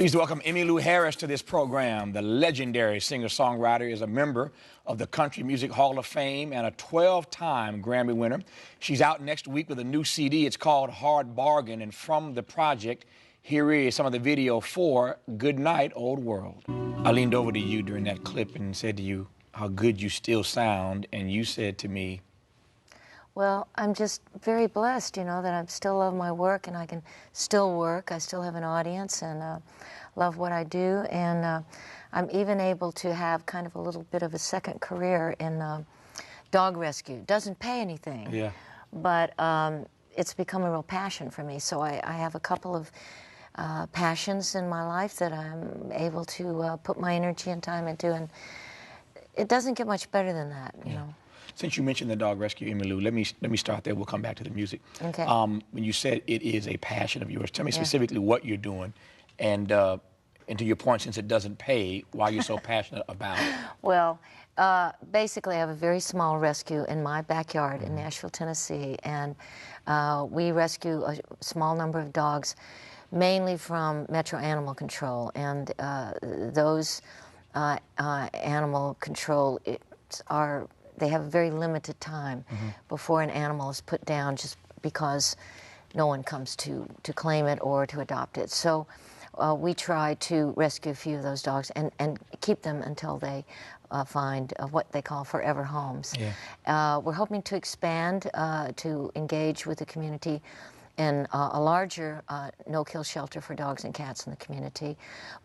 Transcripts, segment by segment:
Please welcome Emmylou Harris to this program. The legendary singer-songwriter is a member of the Country Music Hall of Fame and a 12-time Grammy winner. She's out next week with a new CD. It's called Hard Bargain, and from the project, here is some of the video for Good Night, Old World. I leaned over to you during that clip and said to you how good you still sound, and you said to me, well, I'm just very blessed, you know, that I still love my work and I can still work. I still have an audience and love what I do. And I'm even able to have kind of a little bit of a second career in dog rescue. Doesn't pay anything, yeah, but it's become a real passion for me. So I have a couple of passions in my life that I'm able to put my energy and time into. And it doesn't get much better than that, you know. Since you mentioned the dog rescue, Emmylou, let me start there. We'll come back to the music. Okay. When you said it is a passion of yours, tell me specifically what you're doing, and to your point, since it doesn't pay, why you're so passionate about it. Well, basically, I have a very small rescue in my backyard in Nashville, Tennessee, and we rescue a small number of dogs, mainly from Metro Animal Control, and those animal control they have a very limited time before an animal is put down just because no one comes to claim it or to adopt it. So we try to rescue a few of those dogs and keep them until they find what they call forever homes. Yeah. We're hoping to expand to engage with the community in a larger no-kill shelter for dogs and cats in the community.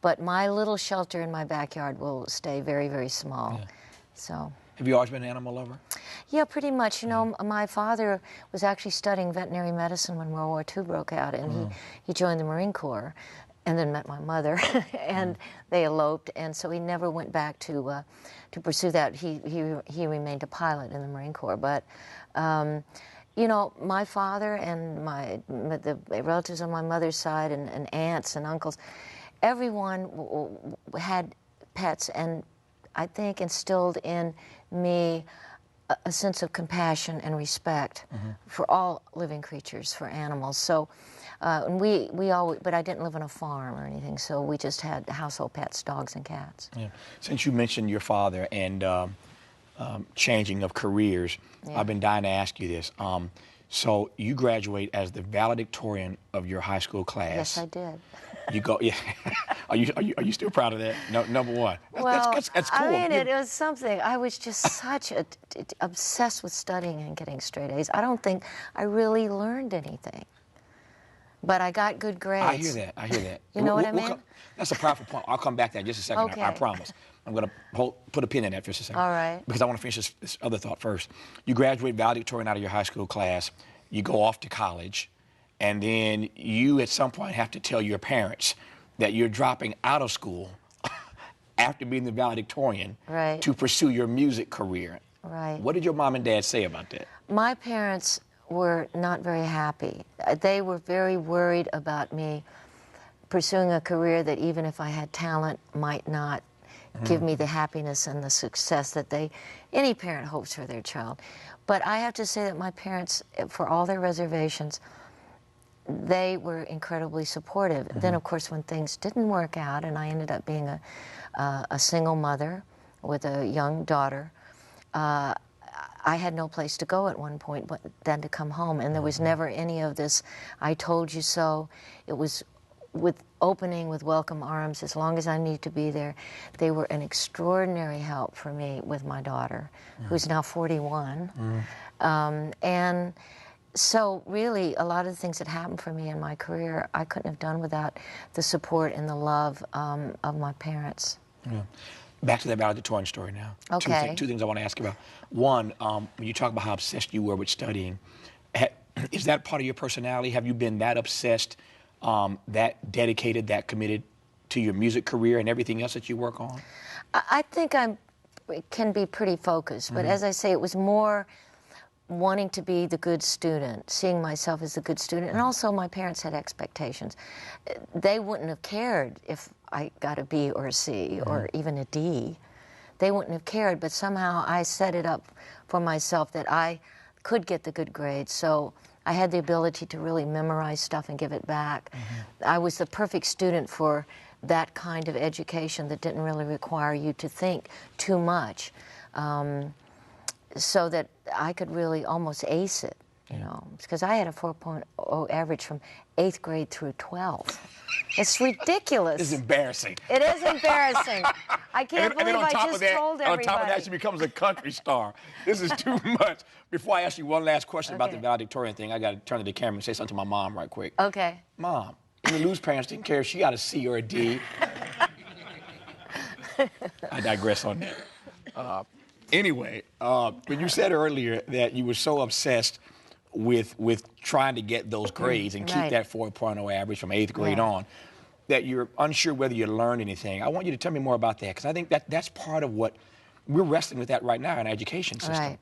But my little shelter in my backyard will stay very, very small. Yeah. So. Have you always been an animal lover? Yeah, pretty much. You know, my father was actually studying veterinary medicine when World War II broke out, and he joined the Marine Corps and then met my mother, and they eloped, and so he never went back to pursue that. He remained a pilot in the Marine Corps. But, you know, my father and the relatives on my mother's side and aunts and uncles, everyone had pets, and I think instilled in me a sense of compassion and respect for all living creatures, for animals. So, and we always, but I didn't live on a farm or anything, so we just had household pets, dogs and cats. Yeah. Since you mentioned your father and changing of careers, I've been dying to ask you this. So you graduate as the valedictorian of your high school class. Yes, I did. You go, yeah. Are you still proud of that? No, number one. That's cool. I mean, it was something. I was just such obsessed with studying and getting straight A's. I don't think I really learned anything, but I got good grades. I hear that. You know what I mean? That's a powerful point. I'll come back to that in just a second. Okay. I promise. I'm going to put a pin in that for just a second. All right. Because I want to finish this other thought first. You graduate valedictorian out of your high school class. You go off to college. And then you, at some point, have to tell your parents that you're dropping out of school after being the valedictorian to pursue your music career. Right. What did your mom and dad say about that? My parents were not very happy. They were very worried about me pursuing a career that, even if I had talent, might not give me the happiness and the success that any parent hopes for their child. But I have to say that my parents, for all their reservations, they were incredibly supportive. Then, of course, when things didn't work out and I ended up being a single mother with a young daughter, I had no place to go at one point but then to come home. And there was never any of this, I told you so. It was opening with welcome arms as long as I need to be there. They were an extraordinary help for me with my daughter, who's now 41. And so really, a lot of the things that happened for me in my career, I couldn't have done without the support and the love of my parents. Yeah. Back to that valedictorian story now. Okay. Two things I want to ask you about. One, when you talk about how obsessed you were with studying, is that part of your personality? Have you been that obsessed, that dedicated, that committed to your music career and everything else that you work on? I think I can be pretty focused, but as I say, it was more wanting to be the good student, seeing myself as the good student, and also my parents had expectations. They wouldn't have cared if I got a B or a C or even a D. They wouldn't have cared, but somehow I set it up for myself that I could get the good grades, so I had the ability to really memorize stuff and give it back. I was the perfect student for that kind of education that didn't really require you to think too much, so that I could really almost ace it, you know, because I had a 4.0 average from 8th grade through 12th. It's ridiculous. It's embarrassing. It is embarrassing. I can't believe I just told everybody. On top of that, she becomes a country star. This is too much. Before I ask you one last question about the valedictorian thing, I got to turn to the camera and say something to my mom right quick. Okay. Mom, Emmylou's parents didn't care if she got a C or a D. I digress on that. Anyway, when you said earlier that you were so obsessed with trying to get those grades and keep that 4.0 average from 8th grade on, that you're unsure whether you learned anything. I want you to tell me more about that, because I think that's part of what we're wrestling with that right now in our education system. Right.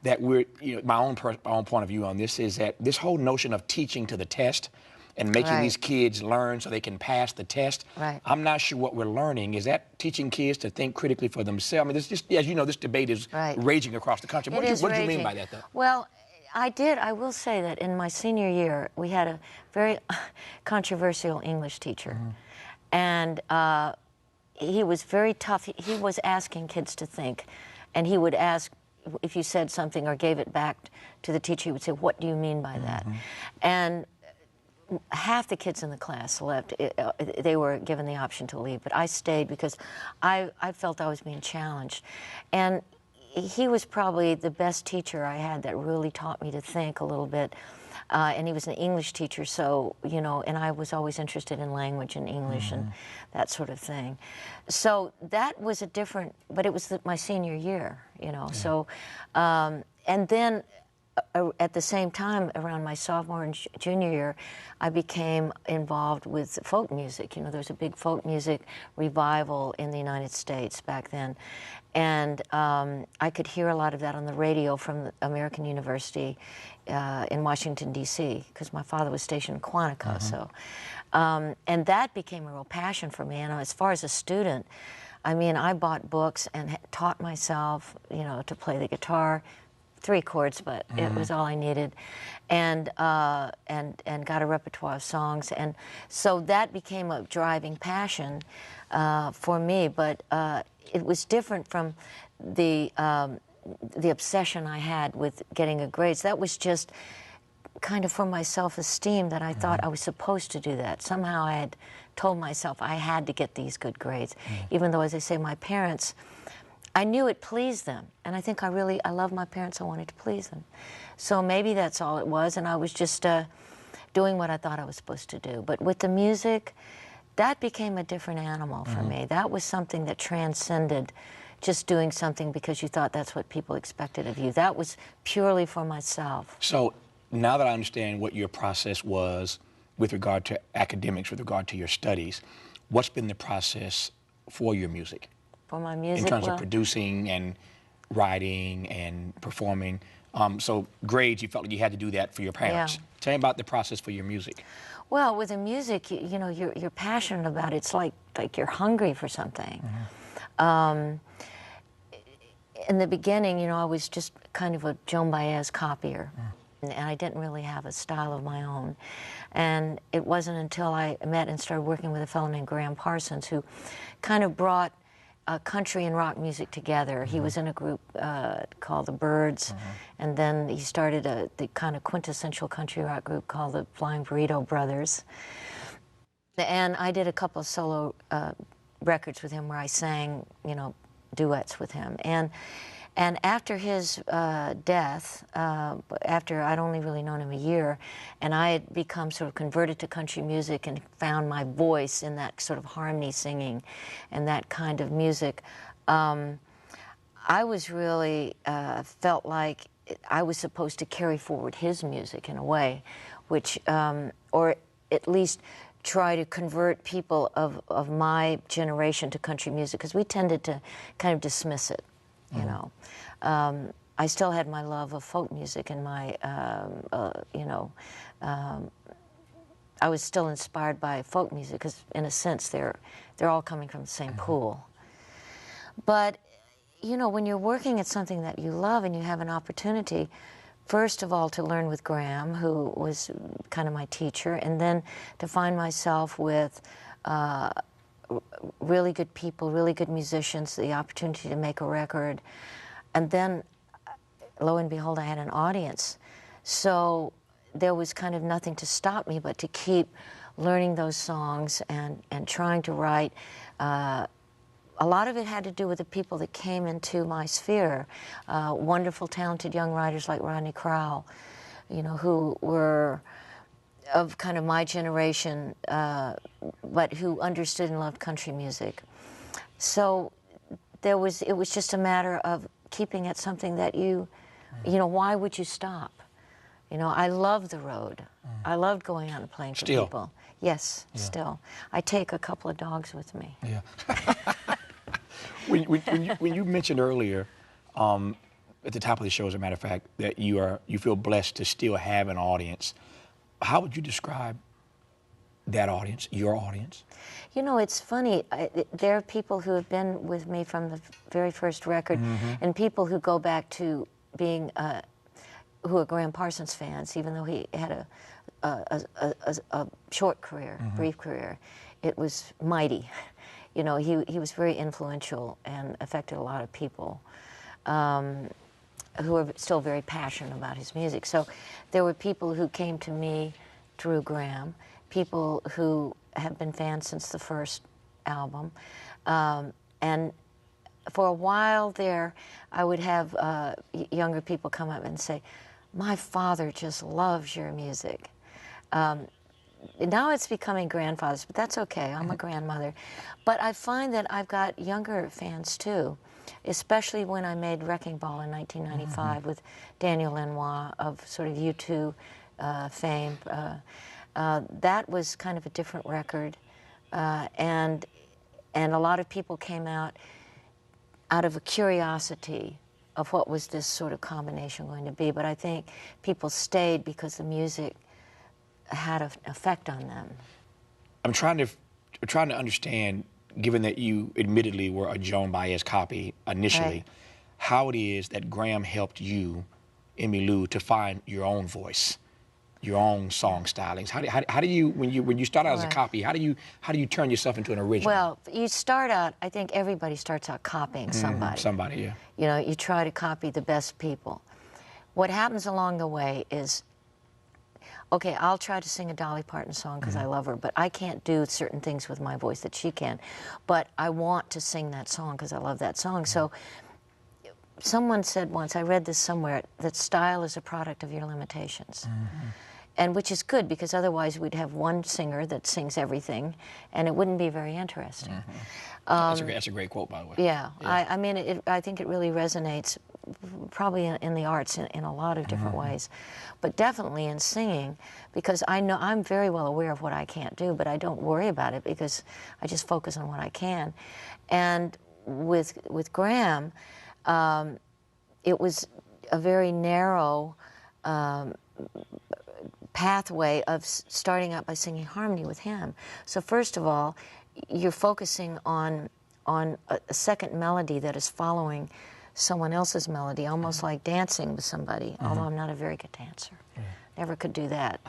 That we're, you know, my own point of view on this is that this whole notion of teaching to the test and making these kids learn so they can pass the test. Right. I'm not sure what we're learning. Is that teaching kids to think critically for themselves? I mean, this just, as you know, this debate is raging across the country. What do you mean by that, though? Well, I will say that in my senior year, we had a very controversial English teacher. And he was very tough. He was asking kids to think. And he would ask, if you said something or gave it back to the teacher, he would say, "What do you mean by that?" And half the kids in the class left. They were given the option to leave, but I stayed because I felt I was being challenged. And he was probably the best teacher I had that really taught me to think a little bit. And he was an English teacher, so, you know, and I was always interested in language and English and that sort of thing. So that was a different, but it was my senior year, you know. So, and then at the same time, around my sophomore and junior year, I became involved with folk music. You know, there was a big folk music revival in the United States back then. And I could hear a lot of that on the radio from the American University in Washington, D.C., because my father was stationed in Quantico. So, and that became a real passion for me. And as far as a student, I mean, I bought books and taught myself, you know, to play the guitar, 3 chords, but it was all I needed, and got a repertoire of songs, and so that became a driving passion for me. But it was different from the obsession I had with getting a grades. That was just kind of for my self-esteem, that I thought I was supposed to do that. Somehow I had told myself I had to get these good grades, even though, as I say, my parents, I knew it pleased them, and I think I love my parents. I wanted to please them. So maybe that's all it was, and I was just doing what I thought I was supposed to do. But with the music, that became a different animal for me. That was something that transcended just doing something because you thought that's what people expected of you. That was purely for myself. So now that I understand what your process was with regard to academics, with regard to your studies, what's been the process for your music? For my music? In terms of producing and writing and performing. So grades, you felt like you had to do that for your parents. Yeah. Tell me about the process for your music. Well, with the music, you know, you're passionate about it. It's like you're hungry for something. In the beginning, you know, I was just kind of a Joan Baez copier. And I didn't really have a style of my own. And it wasn't until I met and started working with a fellow named Graham Parsons, who kind of brought country and rock music together. He was in a group called the Byrds, and then he started the kind of quintessential country rock group called the Flying Burrito Brothers. And I did a couple of solo records with him where I sang, you know, duets with him. And after his death, after I'd only really known him a year, and I had become sort of converted to country music and found my voice in that sort of harmony singing and that kind of music, I was really felt like I was supposed to carry forward his music in a way, which, or at least try to convert people of my generation to country music, because we tended to kind of dismiss it. You know, I still had my love of folk music and my, you know, I was still inspired by folk music because, in a sense, they're all coming from the same pool. But, you know, when you're working at something that you love and you have an opportunity, first of all, to learn with Graham, who was kind of my teacher, and then to find myself with really good people, really good musicians, the opportunity to make a record. And then, lo and behold, I had an audience. So there was kind of nothing to stop me but to keep learning those songs and trying to write. A lot of it had to do with the people that came into my sphere. Wonderful, talented young writers like Rodney Crowell, you know, who were of kind of my generation, but who understood and loved country music. So it was just a matter of keeping it something that you know, why would you stop? You know, I love the road. I loved going out and playing for people. Yes, still. I take a couple of dogs with me. Yeah. When you mentioned earlier, at the top of the show, as a matter of fact, that you feel blessed to still have an audience, how would you describe that audience, your audience? You know, it's funny. There are people who have been with me from the very first record, and people who go back to being, who are Graham Parsons fans, even though he had a short career, brief career. It was mighty. You know, he was very influential and affected a lot of people who are still very passionate about his music. So there were people who came to me through Graham, people who have been fans since the first album. And for a while there, I would have younger people come up and say, "My father just loves your music." Now it's becoming grandfathers, but that's okay. I'm a grandmother. But I find that I've got younger fans too, especially when I made Wrecking Ball in 1995 with Daniel Lanois of sort of U2 fame. That was kind of a different record, and a lot of people came out of a curiosity of what was this sort of combination going to be. But I think people stayed because the music had an effect on them. I'm trying to understand, given that you admittedly were a Joan Baez copy initially, how it is that Graham helped you, Emmylou, to find your own voice, your own song stylings. How do you when you start out as a copy, how do you turn yourself into an original? Well, you start out, I think everybody starts out copying somebody. Somebody, yeah. You know, you try to copy the best people. What happens along the way is, okay, I'll try to sing a Dolly Parton song because I love her, but I can't do certain things with my voice that she can. But I want to sing that song because I love that song. So someone said once, I read this somewhere, that style is a product of your limitations. And which is good, because otherwise we'd have one singer that sings everything, and it wouldn't be very interesting. That's a great quote, by the way. Yeah. I mean, I think it really resonates probably in the arts in a lot of different ways, but definitely in singing, because I know I'm very well aware of what I can't do, but I don't worry about it because I just focus on what I can. And with Graham, it was a very narrow pathway of starting out by singing harmony with him. So first of all, you're focusing on a second melody that is following someone else's melody, almost like dancing with somebody, although I'm not a very good dancer. Never could do that.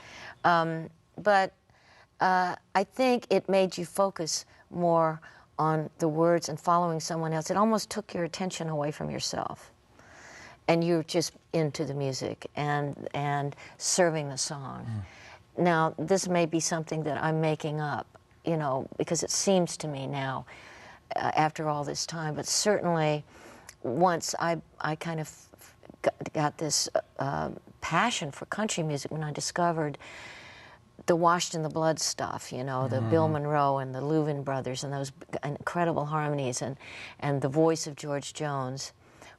But I think it made you focus more on the words and following someone else. It almost took your attention away from yourself. And you're just into the music and serving the song. Now, this may be something that I'm making up, you know, because it seems to me now, after all this time, but certainly once I kind of got this passion for country music when I discovered the Washed in the Blood stuff, you know, the Bill Monroe and the Louvin brothers and those incredible harmonies and the voice of George Jones,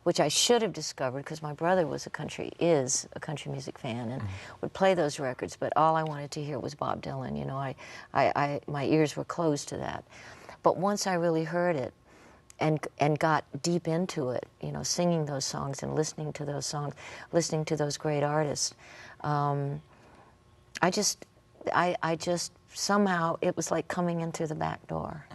which I should have discovered because my brother is a country music fan and would play those records, but all I wanted to hear was Bob Dylan. You know, my ears were closed to that. But once I really heard it and got deep into it, you know, singing those songs and listening to those songs, listening to those great artists, I just somehow it was like coming in through the back door.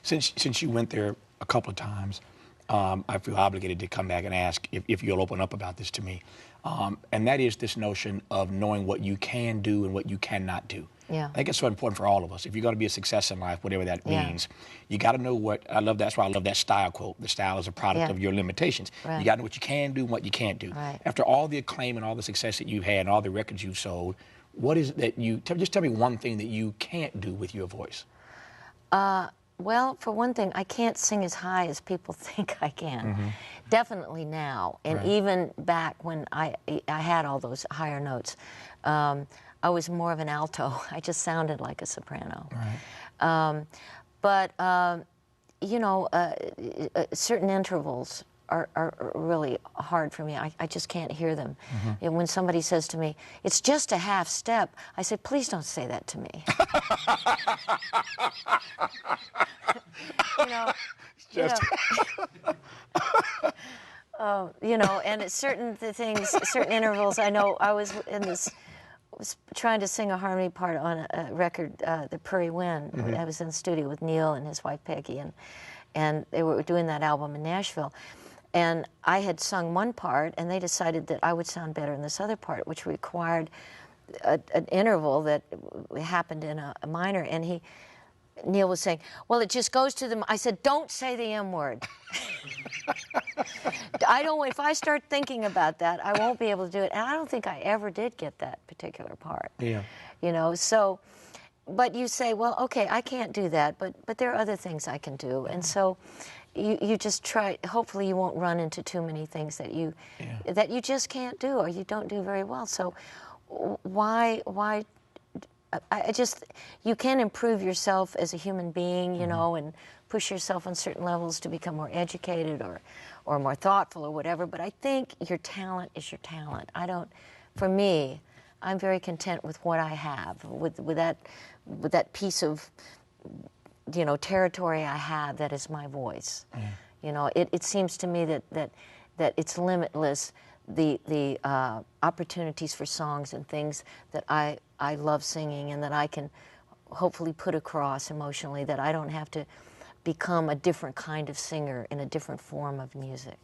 Since you went there a couple of times, I feel obligated to come back and ask if you'll open up about this to me. And that is this notion of knowing what you can do and what you cannot do. Yeah. I think it's so important for all of us. If you're going to be a success in life, whatever that Yeah. means, you got to know what, I love that's why I love that style quote. The style is a product Yeah. of your limitations. Right. You got to know what you can do and what you can't do. Right. After all the acclaim and all the success that you've had and all the records you've sold, what is it that you, just tell me one thing that you can't do with your voice. Well, for one thing, I can't sing as high as people think I can. Definitely now, and even back when I had all those higher notes, I was more of an alto. I just sounded like a soprano. Right. But you know, certain intervals are really hard for me. I just can't hear them. And when somebody says to me, "It's just a half step," I say, "Please don't say that to me." You know, Just you know, and it's certain things, certain intervals. I know I was trying to sing a harmony part on a record, The Prairie Wind. I was in the studio with Neil and his wife Peggy, and they were doing that album in Nashville. And I had sung one part, and they decided that I would sound better in this other part, which required an interval that happened in a minor. And Neil was saying, "Well, it just goes to the..." I said, "Don't say the M word." If I start thinking about that, I won't be able to do it. And I don't think I ever did get that particular part. Yeah. You know, so, but you say, well, okay, I can't do that, but there are other things I can do. And so you just try, hopefully you won't run into too many things that you just can't do or you don't do very well. So why you can improve yourself as a human being, you know, and push yourself on certain levels to become more educated or more thoughtful or whatever, but I think your talent is your talent. For me, I'm very content with what I have, with that piece of, you know, territory I have that is my voice. You know, it seems to me that it's limitless, the opportunities for songs and things that I love singing and that I can hopefully put across emotionally, that I don't have to become a different kind of singer in a different form of music.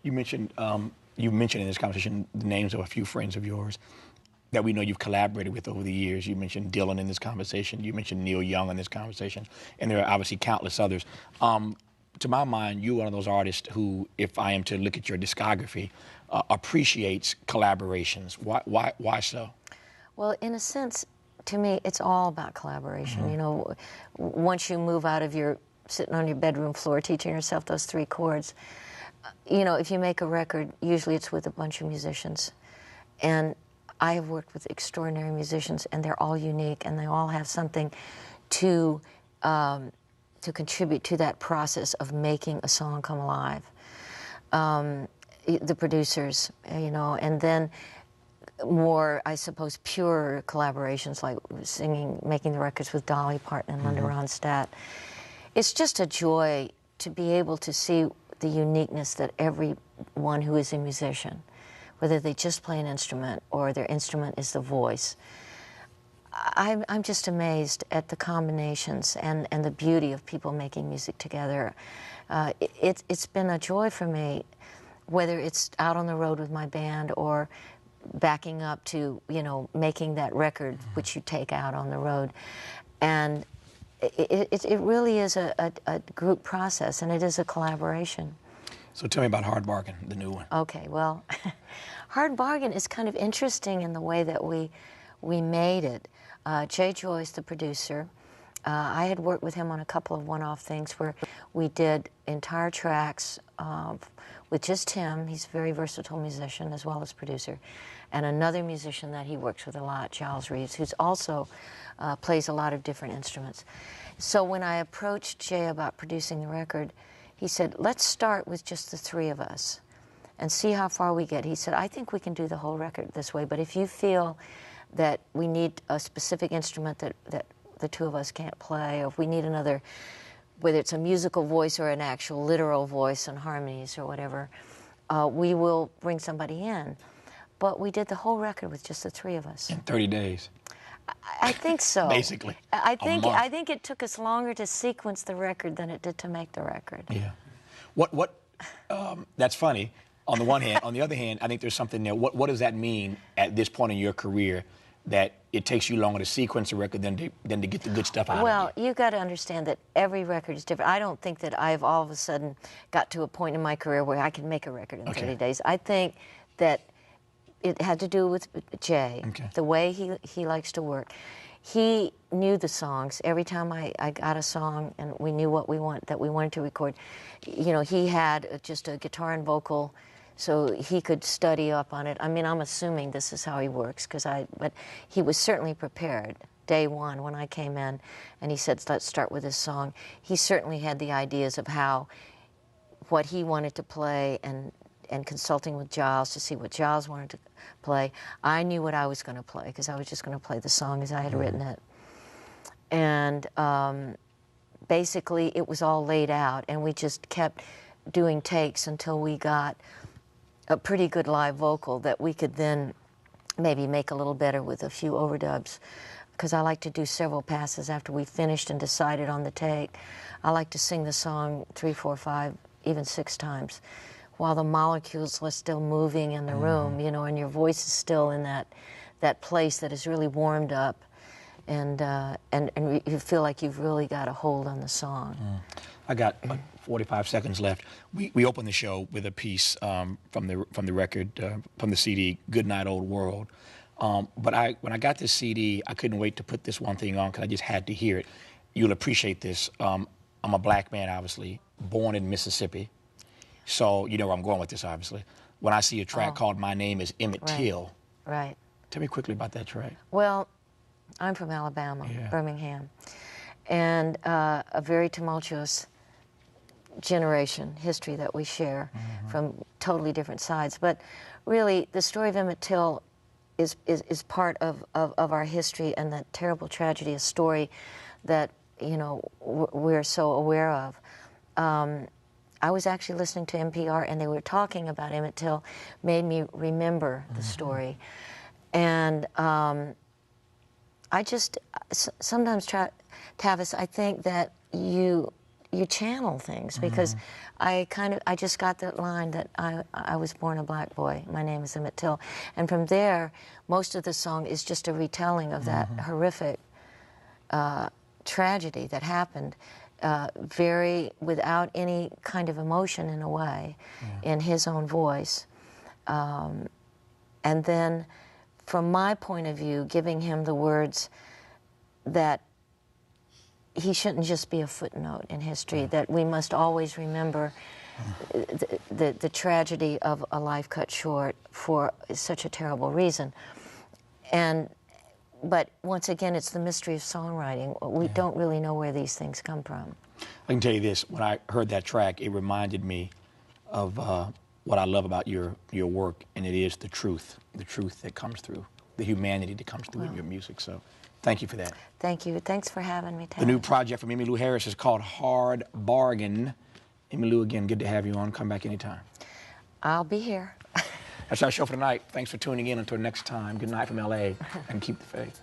You mentioned in this conversation the names of a few friends of yours that we know you've collaborated with over the years. You mentioned Dylan in this conversation. You mentioned Neil Young in this conversation. And there are obviously countless others. To my mind, you're one of those artists who, if I am to look at your discography, appreciates collaborations. Why so? Well, in a sense, to me, it's all about collaboration. You know, once you move out of your sitting on your bedroom floor teaching yourself those 3 chords, you know, if you make a record, usually it's with a bunch of musicians. And I have worked with extraordinary musicians, and they're all unique, and they all have something to contribute to that process of making a song come alive. The producers, you know, and then more, I suppose, pure collaborations like making the records with Dolly Parton and Linda Ronstadt. It's just a joy to be able to see the uniqueness that everyone who is a musician, whether they just play an instrument or their instrument is the voice. I'm just amazed at the combinations and the beauty of people making music together. It's been a joy for me, whether it's out on the road with my band or backing up to, you know, making that record which you take out on the road. And it really is a group process, and it is a collaboration. So tell me about Hard Bargain, the new one. Okay, well, Hard Bargain is kind of interesting in the way that we made it. Jay Joyce, the producer, I had worked with him on a couple of one-off things where we did entire tracks with just him. He's a very versatile musician as well as producer. And another musician that he works with a lot, Giles Reeves, who's also plays a lot of different instruments. So when I approached Jay about producing the record, he said, let's start with just the 3 of us and see how far we get. He said, I think we can do the whole record this way, but if you feel that we need a specific instrument that the 2 of us can't play, or if we need another, whether it's a musical voice or an actual literal voice and harmonies or whatever, we will bring somebody in. But we did the whole record with just the 3 of us. In 30 days. I think so. Basically. I think it took us longer to sequence the record than it did to make the record. Yeah. That's funny on the one hand. On the other hand, I think there's something there. What does that mean at this point in your career that it takes you longer to sequence a record than to get the good stuff out of it? Well, you got to understand that every record is different. I don't think that I've all of a sudden got to a point in my career where I can make a record in 30 days. I think that it had to do with Jay, the way he likes to work. He knew the songs. Every time I got a song and we knew what we wanted to record, you know, he had just a guitar and vocal, so he could study up on it. I mean, I'm assuming this is how he works, but he was certainly prepared. Day one, when I came in, and he said, let's start with this song, he certainly had the ideas of what he wanted to play, and consulting with Giles to see what Giles wanted to play. I knew what I was going to play, because I was just going to play the song as I had written it. And basically, it was all laid out, and we just kept doing takes until we got a pretty good live vocal that we could then maybe make a little better with a few overdubs, because I like to do several passes after we finished and decided on the take. I like to sing the song 3, 4, 5, even 6 times, while the molecules are still moving in the room, you know, and your voice is still in that place that is really warmed up, and you feel like you've really got a hold on the song. I got 45 seconds left. We opened the show with a piece from the record, from the CD, Good Night Old World. But when I got this CD, I couldn't wait to put this one thing on because I just had to hear it. You'll appreciate this. I'm a black man, obviously, born in Mississippi. So you know where I'm going with this, obviously. When I see a track called My Name is Emmett Till. Right. Tell me quickly about that track. Well, I'm from Alabama, Birmingham, and a very tumultuous history that we share from totally different sides. But really, the story of Emmett Till is part of our history, and that terrible tragedy, a story that, you know, we're so aware of. I was actually listening to NPR, and they were talking about Emmett Till, made me remember the story. And I just sometimes Tavis, I think that you channel things, because I just got that line that I was born a black boy. My name is Emmett Till, and from there, most of the song is just a retelling of that horrific tragedy that happened, without any kind of emotion in a way, in his own voice, and then, from my point of view, giving him the words that he shouldn't just be a footnote in history, that we must always remember the tragedy of a life cut short for such a terrible reason. But once again, it's the mystery of songwriting. We don't really know where these things come from. I can tell you this, when I heard that track, it reminded me of what I love about your work, and it is the truth that comes through, the humanity that comes through in your music. So thank you for that. Thank you. Thanks for having me, Tavis. The new project from Emmylou Harris is called Hard Bargain. Emmylou, again, good to have you on. Come back anytime. I'll be here. That's our show for tonight. Thanks for tuning in. Until next time, good night from L.A. and keep the faith.